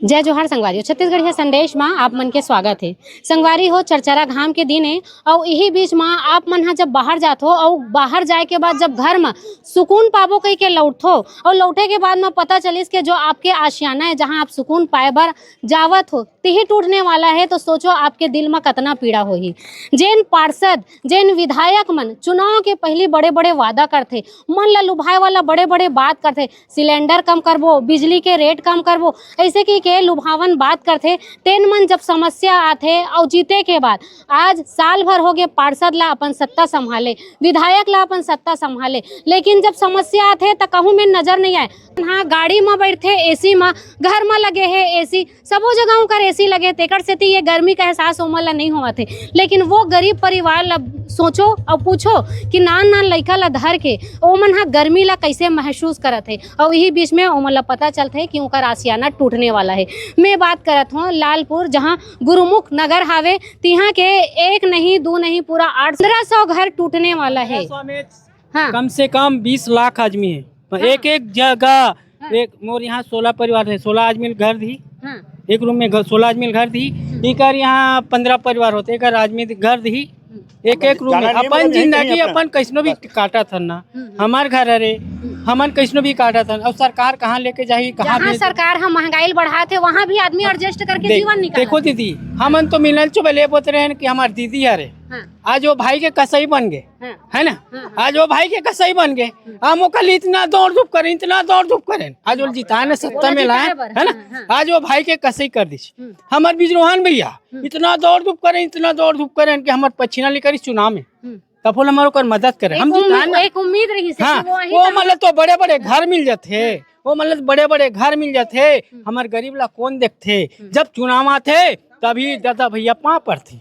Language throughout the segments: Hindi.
जय जोहार संगवारी छत्तीसगढ़ संदेश में आप मन के स्वागत है। संगवारी हो चरचरा घाम के दिन है और यही बीच में आप मन हा जब बाहर जात हो और बाहर जाए के बाद जब घर में सुकून पाबो कह के लौटो और लौटे के बाद में पता चलिस के जो आपके आशियाना है जहां आप सुकून पाए बर जावत हो तिही टूटने वाला है, तो सोचो आपके दिल में कितना पीड़ा होही। जैन पार्षद जैन विधायक मन चुनाव के पहले बड़े बड़े वादा करते, मन ला लुभाए वाला बड़े बड़े बात करते, सिलेंडर कम करबो, बिजली के रेट कम करबो, ऐसे की के लुभावन बात करते। तेन मन जब समस्या आते और जीते के बाद आज साल भर हो गए पार्षद ला अपन सत्ता संभाले, विधायक ला अपन सत्ता संभाले, लेकिन जब समस्या आते तो कहूँ में नजर नहीं आए। हाँ, गाड़ी में बैठे एसी में, घर में लगे है एसी, सबो जगह कर एसी लगे, तेकर से ये गर्मी का एहसास ओमन ला नहीं हुआ थे। लेकिन वो गरीब परिवार ला सोचो और पूछो कि नान नान लड़का ला धर के ओमन हा गर्मी ला कैसे महसूस करत है, और यही बीच में ओमन ला पता चलता है कि उनका आशियाना टूटने वाला है। मैं बात करत हूँ लालपुर, जहाँ गुरुमुख नगर हावे, तिहा के एक नहीं दो नहीं पूरा 800 घर टूटने वाला है। हाँ। कम से कम 20 लाख आदमी है। हाँ। एक एक जगह। हाँ। एक मोर यहाँ 16 परिवार है, 16 आदमी घर थी। हाँ। एक रूम में 16 आदमी घर थी। एक यहाँ 15 परिवार होते, एक आदमी घर थी। एक एक रूम में अपन जिंदगी अपन कैसनो भी काटा था ना, हमार घर अरे हमन कैसनो भी काटा था। और सरकार कहाँ लेके जाही, कहाँ सरकार हम महंगाई बढ़ाते वहाँ भी आदमी एडजस्ट करके जीवन निकाल। देखो दीदी, हमन तो मिलल चुबले बोलते रहे कि हमार दीदी अरे आज वो भाई के कसई बन गए, है ना। आज वो भाई के कसई बन गए, हम कल इतना दौड़ धूप करें, इतना दौड़ धूप करें, आज वो जिता ने सत्ता में लाए, है ना। आज वो भाई के कसई कर दी। हमार बिजरोहन भैया इतना दौड़ धूप करें, इतना दौड़ धूप करें कि हमारे पछिना लेकर इस चुनाव में तब हमारे मदद करें। हम एक उम्मीद रही। हाँ, वो मतलब तो बड़े बड़े घर मिल जाते, वो मतलब बड़े बड़े घर मिल जाते। हमारे गरीब ला कौन देखते, जब चुनाव आते तभी दादा भैया पाँ पर थी।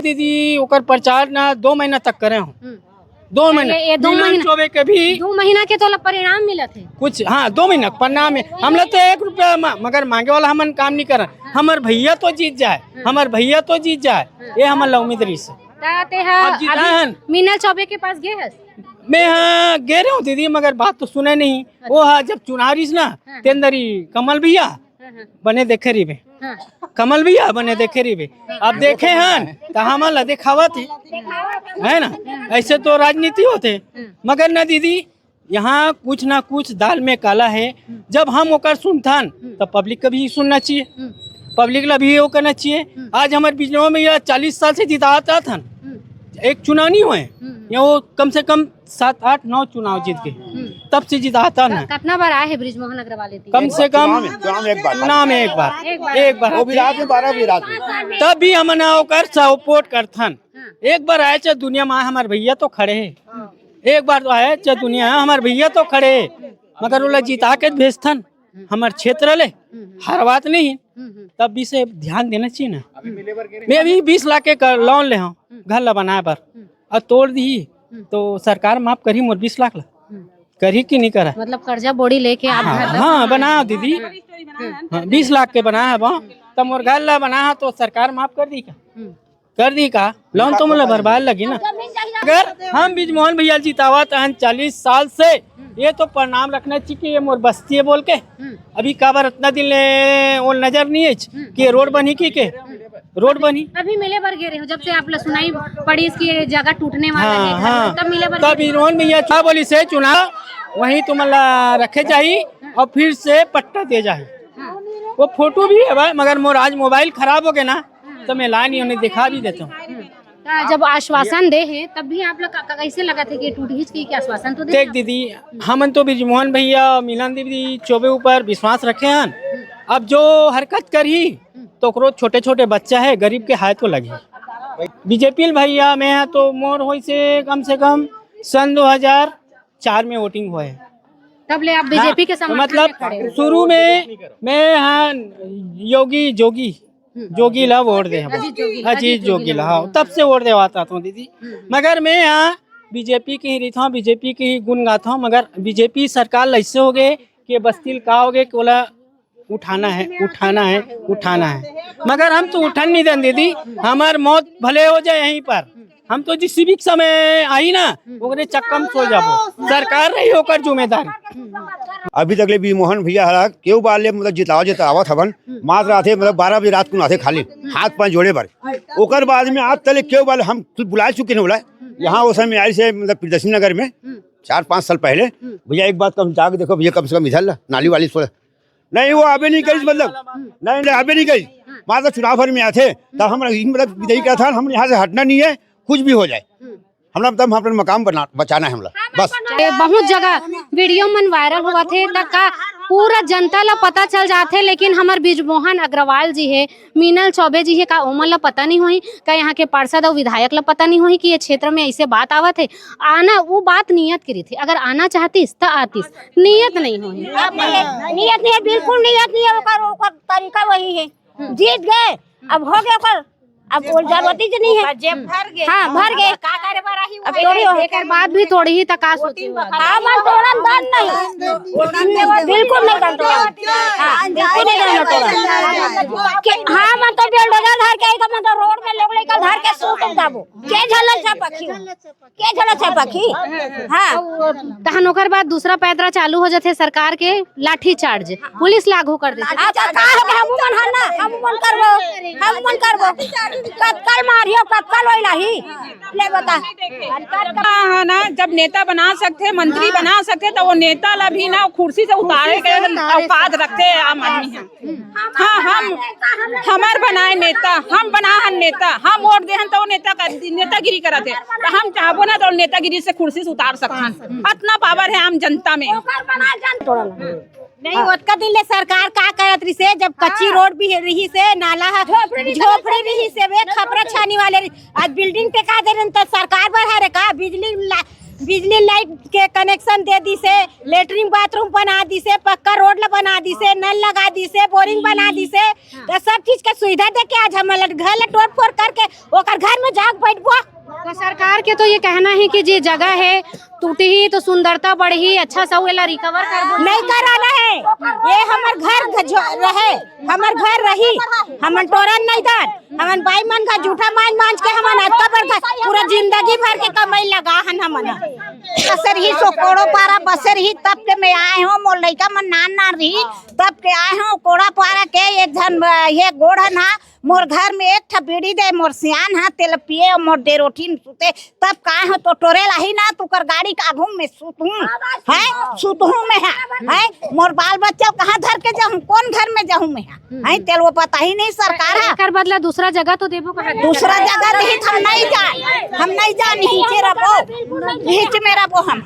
दीदी ओकर प्रचार ना 2 महीना तक करे हूँ। 2 महीना 2 महीना के भी 2 महीना के तो परिणाम मिला थे कुछ। हाँ, 2 महीना परिणाम है। हम लोग तो 1 रुपया मगर मांगे वाला हमन काम नहीं कर। हमारे भैया तो जीत जाए, हमारे भैया तो जीत जाए, ये हमारे उम्मीद रही से। मीनल चौबे के पास गए हैं? मैं हाँ गे रहा हूँ दीदी, मगर बात तो सुने नहीं। वो हाँ जब चुनाव रही ना ते अंदर ही कमल भैया बने देखे रही बे, कमल भैया बने देखे रही बे। अब देखे हैं तो हमारा दिखावत है ना, ऐसे तो राजनीति होते। मगर ना दीदी, यहाँ कुछ ना कुछ दाल में काला है। जब हम ओकर सुनथान तो पब्लिक का भी सुनना चाहिए, पब्लिक ला भी वो करना चाहिए। आज हमारे बिजनौर में यह 40 साल से जिताता था, एक चुनाव नहीं हुए, या वो कम से कम 7, 8, 9 चुनाव जीत गए, तब से जिताता ना। कितना बार आए हैं ब्रिजमोहन अग्रवाल? कम से कम चुनाव में एक बार वो भी रात में 12 बजे रात में, तब भी हम होकर सपोर्ट करथन। एक बार आए चाहे दुनिया में, हमारे भैया तो खड़े हैं। एक बार तो आए चाहे दुनिया, हमारे भैया तो खड़े है, मगर वो जिता के भेजथन हमारे क्षेत्र ले, हर बात नहीं। तब भी से ध्यान देना चाहिए ना। मैं भी 20 लाख के लोन ले हूँ घर ला बनाए पर, और तोड़ दी तो सरकार माफ करी मोर 20 लाख ला, करी कि नहीं करा? मतलब कर्जा बोड़ी लेके आप हाँ बनाया दीदी, 20 लाख के बनाया है, तब मोर घर ला बनाया तो सरकार माफ कर दी का? कर दी का? लोन तो मतलब भरवाए लगी ना। अगर हम बिजमोहन भैया जितावत हैं 40 साल से, ये तो परिणाम रखना चाहिए। ये मोर बस्ती है बोल के अभी काबर इतना दिन वो नजर नहीं है कि रोड बनी के रोड बनी। अभी मिले बर गिरे हो जब से आप सुनाई पड़ी इसकी जगह टूटने वाला है। हाँ, तब मिले बर, तब बिजमोहन भैया क्या बोली से चुनाव वही तुम्हारा रखे जाही और फिर से पट्टा दे जाही। वो फोटो भी है भाई, मगर मोर आज मोबाइल खराब हो गया ना, तो मैं ला नहीं उन्हें दिखा भी देता हूँ। जब आश्वासन दे हैं तब भी आप लोग कैसे लगा थे कि टूट हिच की आश्वासन तो देख दीदी, हमन तो बिजमोहन भैया मिलन दीदी चौबे ऊपर विश्वास रखे हैं। अब जो हरकत करी तो छोटे छोटे बच्चा है, गरीब के हाथ तो लगे। बीजेपी भैया में तो मोर हो से कम सन 2004 में वोटिंग हुआ है, तब ले आप बीजेपी के समर्थन मतलब शुरू में मैं हाँ जोगी ला वोट दे, अजीत जोगी ला, हाँ तब से वोट देवाता था दीदी। मगर मैं यहाँ बीजेपी की ही रही, बीजेपी की ही गुण गाता हूँ। मगर बीजेपी सरकार ऐसे हो गए कि बस्ती का हो गए कि बोला उठाना है, मगर हम तो उठन नहीं दें दीदी। हमार मौत भले हो जाए यहीं पर, हम तो जिस सिविक समय आई ना ओकरे चक्कम सो जाबो, सरकार रही होकर जिम्मेदार। अभी तक ले भी मोहन भैया हरा क्यों बाले मतलब जितावत हवन मात्र आते मतलब 12 बजे रात को आते खाली हाथ पांव जोड़े बार ओकर बाद में आज तले क्यों बाले हम बुला चुके हैं बोला यहाँ उस समय आई से मतलब प्रदर्शनी नगर में 4-5 साल पहले भैया एक बात कम जाके देखो भैया कम से कम इधर नाली वाली नहीं वो आबे नहीं कही मतलब नहीं आबे नहीं कही मात्र चुनाव भर में आते तब हम मतलब यही क्या था हम यहाँ से हटना नहीं है कुछ भी हो जाए हमरा तब अपना मकाम बचाना है हमरा बस। बहुत जगह वीडियो मन वायरल हुआ थे तक का पूरा जनता ला पता चल जाते, लेकिन हमार बिजमोहन अग्रवाल जी है, मीनल चौबे जी है का उमर ला पता नहीं हुई, का यहाँ के पार्षद और विधायक ला पता नहीं हुई कि ये क्षेत्र में ऐसे बात आवत है। आना वो बात नियत करी थी, अगर आना चाहतीस तो आतीस, नियत नहीं हुई। नियत नहीं है, बिल्कुल नियत नहीं है, ओकर तरीका वही है। जीत गए अब हो गया, अब जरूरत ही नहीं है, जेब भर गए। हाँ भर गए, का करे बाराही अब थोड़ी हो एक बाद भी थोड़ी ही तकास होती है। हाँ बस तोड़ा दन नहीं, बिल्कुल नहीं दन तोड़ा, हाँ बिल्कुल नहीं दन तोड़ा। हाँ मैं तो बेलडोजर धर के आई तो मैं तो रोड में लोग लेकर धर के सूट दाबो के झलक छपकी। हाँ तहन ओकर बाद दूसरा पैदरा चालू हो जाते सरकार के लाठी चार्ज पुलिस लागू कर देते। अच्छा का हो गया, हम मन करबो कत्कल मारियो कत्कल होइला ही ले बता है ना। जब नेता बना सकते मंत्री बना सकते तो वो नेता ला भी ना कुर्सी से उतारे के औकात रखते आम आदमी है। हाँ हम हमार बनाए नेता, हम बना हन नेता, हम वोट दे तो नेता का नेतागिरी करते तो हम चाहबो ना तो नेतागिरी से कुर्सी से उतार सकते। इतना पावर है आम जनता में। नहीं ओतका दिन ले सरकार का करत रही से, जब कच्ची रोड भी रही से, नाला झोपड़ी रही से, वे खपरा छानी वाले आज बिल्डिंग पे का दे रहे तो सरकार बढ़ा रे का बिजली लाइट के कनेक्शन दे दी से, लेटरिन बाथरूम बना दी से, पक्का रोड बना दी से, नल लगा दी से, बोरिंग बना दी से, तो सब चीज के सुविधा दे के आज हम घर तोड़ फोड़ करके ओकर घर में जाग बैठबो। तो सरकार के तो ये कहना है कि जे जगह है टूटी ही तो सुंदरता बढ़ी, अच्छा सा वेला रिकवर कर नहीं कराना है। ये हमार घर रहे, हमार घर रही, हमन टोरन नहीं दान, हमन बाई मन का झूठा मान के हमन अत्ता पर पूरा जिंदगी भर के कमाई लगा हन हमन बसर ही सो कोड़ो पारा बसर ही तब के मैं आए हो मोर लइका मन नान रही तब के आए हो कोड़ा पारा के एक धन ये गोड़ ना मोर घर में एक ठा बीड़ी दे मोर सियान हा तेल पिए मोर दे रोटी सुते तब का हो तो टोरे लाही ना तू कर गाड़ी का घूम में सुतहूं मैं है मोर बाल बच्चा कहाँ धर के जाऊं, कौन घर में जाऊं मैं है तेल वो पता ही नहीं सरकार है। कर बदला दूसरा जगह तो देबो कहा, दूसरा जगह नहीं हम नहीं जान नीचे रहो नीचे मेरा वो हम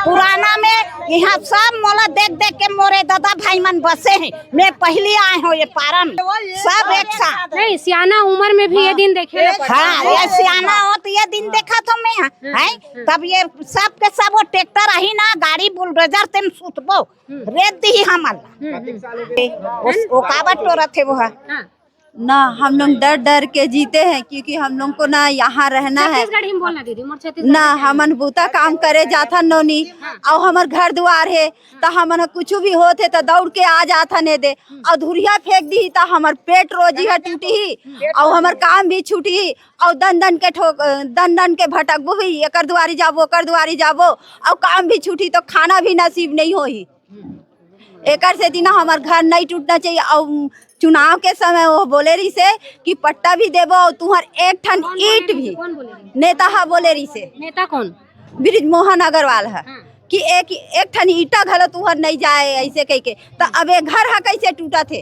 पुराना में यहाँ सब मोला देख के मोरे दादा भाई मन बसे हैं, मैं पहली आए हो ये पारा में सब एक साथ। नहीं सियाना उम्र में भी ये दिन देखे। हाँ ये सियाना हो तो ये दिन देखा तो मैं है तब ये सब के सब वो ट्रैक्टर आई ना गाड़ी बुलडोजर तेम सुतबो रेत दी हमला वो काबट तो रथे वो है ना। हम लोग डर डर के जीते हैं क्योंकि हम लोग को ना यहाँ रहना है ना, हमन बूता काम करे जाथा नोनी और हमार घर द्वार है तो हमन कुछ भी होते तो दौड़ के आ जाथा ने दे और धुरिया फेंक दी तो हमार पेट रोजी है टूटी ही और हमार काम भी छूटी ही और दन के भटकबो भी एकर द्वारी जाबो ओकर द्वारी जाबो और काम भी छूटी तो खाना भी नसीब नहीं होही। एकर से दिना हमार घर नहीं टूटना चाहिए। और चुनाव के समय वो बोले रही से कि पट्टा भी देबो और तुम्हार एक ठन ईट भी नेता है बोले रही से। नेता कौन? बिजमोहन अग्रवाल है कि एक ठन ईटा घलो तुहर नहीं जाए ऐसे कह के तो अब एक घर है कैसे टूटा थे।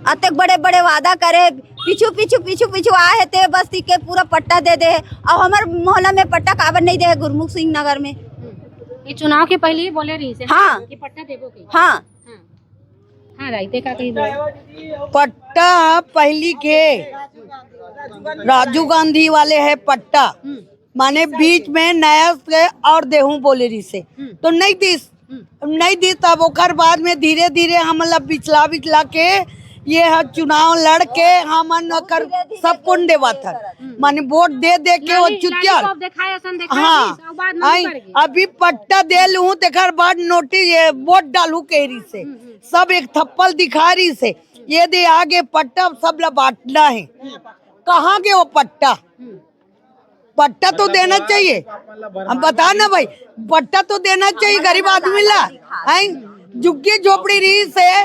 अतक बड़े बड़े वादा करे पीछू आए थे बस्ती के पूरा पट्टा दे दे और हमारे मोहल्ला में पट्टा काबर नहीं दे गुरमुख सिंह नगर में। ये चुनाव के पहले ही बोले रही से हाँ कि पट्टा देबो के। हाँ हाँ राइते का कही पट्टा पहली के राजीव गांधी वाले है पट्टा माने बीच में नया से और देहूं बोले रही से तो नहीं दी तब ओकर बाद में धीरे धीरे हम बिचला के ये चुनाव लड़ के हमन सब कुन देवा था माने वोट दे के वो चुतिया। हाँ अभी पट्टा दे लूं तेकर बाद नोटिस ये वोट डालू कह से सब एक थप्पल दिखा रही से ये दे आगे पट्टा सब ला बांटना है कहाँ के वो पट्टा? पट्टा तो देना चाहिए, हम बता ना भाई, पट्टा तो देना चाहिए गरीब आदमी ला। झुग्गी झोपड़ी रही से,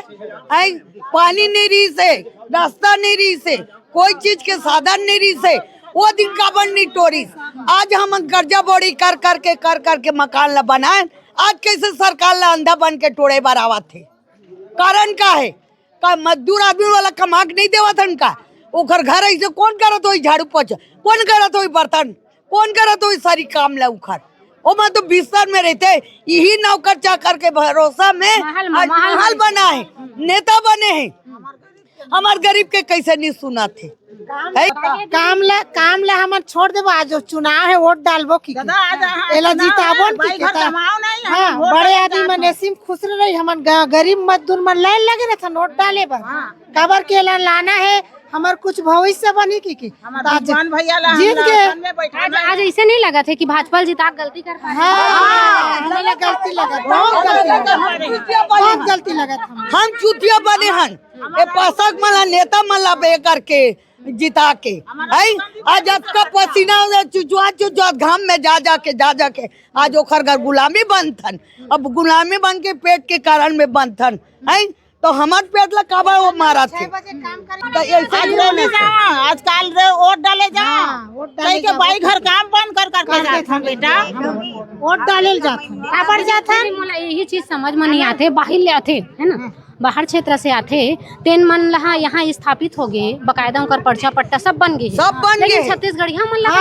पानी नहीं रही से, रास्ता नहीं रही से, कोई चीज के साधन नहीं रही से, वो दिन का बननी टोरी। आज हम कर्जा बोड़ी कर करके मकान ला बनाए, आज कैसे सरकार ला अंधा बन के टोड़े बरावा थे। कारण का है का मजदूर आदमी वाला कमाक नहीं देवा था उनका, उखर घर ऐसे कौन करत हो झाड़ू पोछा, कौन करत हो बर्तन, कौन करत हो सारी काम ला उखर। ओ मैं तो बिस्तर में रहते, यही नौकर चाकर के भरोसा में आज महल बना है, नेता बने हैं। हमार गरीब के कैसे नहीं सुना थे। काम ला हम छोड़ देबो, आज चुनाव है वोट डालबो की एला जीताबो की हां बड़े आदमी मन ऐसी खुश रही, हमन गरीब मजदूर मन लाइन लगे रहन वोट डाले बर, काबर के एला लाना है हमार कुछ भविष्य बनी की भैया जीत के। आज ऐसे नहीं लगा थे कि भाजपा जीता गलती कर पाए? हमें गलती लगा, बहुत गलती लगा। हम चुतिया बने हन, ए पासक मला नेता मला बे करके जिता के आज आपका पसीना चुचुआ घाम में जा के आज ओखर घर गुलामी बनथन। अब गुलामी बन के पेट के कारण में बनथन तो हमार पेट ला काबा वो मारा थे। आजकल वोट डाले जा, के भाई घर काम बंद कर जाता बेटा, वोट डाले जाता काबर जाता। मोला यही चीज समझ में नहीं आते, बाहर ले आते है ना, बाहर क्षेत्र से आते तेन मन लहा यहाँ स्थापित हो गए, बकायदा उनकर पर्चा पट्टा सब बन गए, सब बन गए। छत्तीसगढ़िया मन लहा